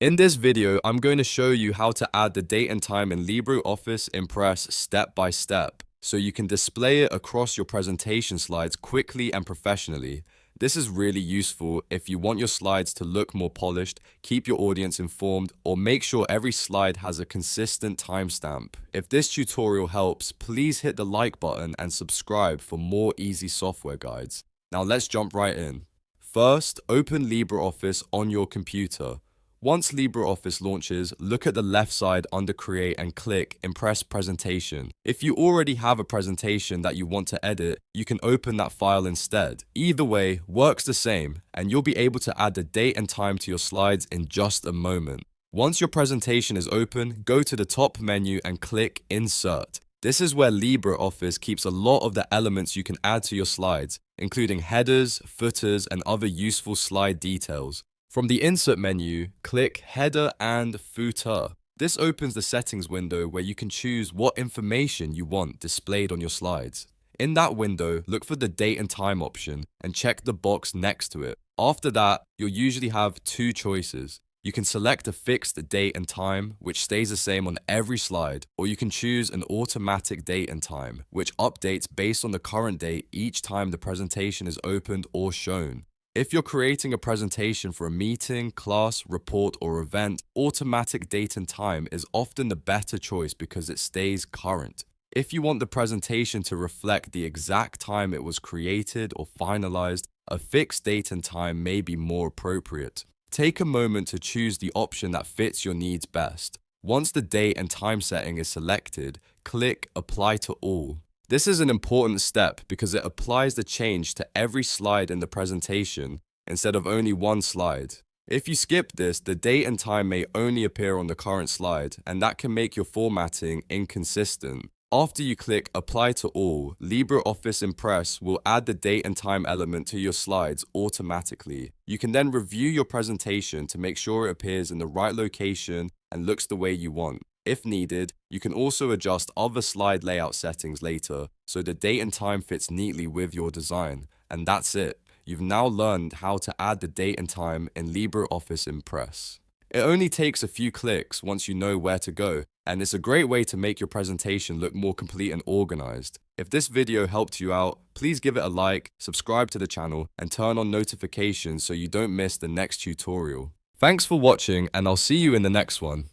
In this video, I'm going to show you how to add the date and time in LibreOffice Impress step by step, so you can display it across your presentation slides quickly and professionally. This is really useful if you want your slides to look more polished, keep your audience informed, or make sure every slide has a consistent timestamp. If this tutorial helps, please hit the like button and subscribe for more easy software guides. Now let's jump right in. First, open LibreOffice on your computer. Once LibreOffice launches, look at the left side under Create and click Impress Presentation. If you already have a presentation that you want to edit, you can open that file instead. Either way, works the same, and you'll be able to add the date and time to your slides in just a moment. Once your presentation is open, go to the top menu and click Insert. This is where LibreOffice keeps a lot of the elements you can add to your slides, including headers, footers, and other useful slide details. From the Insert menu, click Header and Footer. This opens the settings window where you can choose what information you want displayed on your slides. In that window, look for the date and time option and check the box next to it. After that, you'll usually have two choices. You can select a fixed date and time, which stays the same on every slide, or you can choose an automatic date and time, which updates based on the current date each time the presentation is opened or shown. If you're creating a presentation for a meeting, class, report, or event, automatic date and time is often the better choice because it stays current. If you want the presentation to reflect the exact time it was created or finalized, a fixed date and time may be more appropriate. Take a moment to choose the option that fits your needs best. Once the date and time setting is selected, click Apply to All. This is an important step because it applies the change to every slide in the presentation instead of only one slide. If you skip this, the date and time may only appear on the current slide, and that can make your formatting inconsistent. After you click Apply to All, LibreOffice Impress will add the date and time element to your slides automatically. You can then review your presentation to make sure it appears in the right location and looks the way you want. If needed, you can also adjust other slide layout settings later so the date and time fits neatly with your design. And that's it. You've now learned how to add the date and time in LibreOffice Impress. It only takes a few clicks once you know where to go, and it's a great way to make your presentation look more complete and organized. If this video helped you out, please give it a like, subscribe to the channel, and turn on notifications so you don't miss the next tutorial. Thanks for watching, and I'll see you in the next one.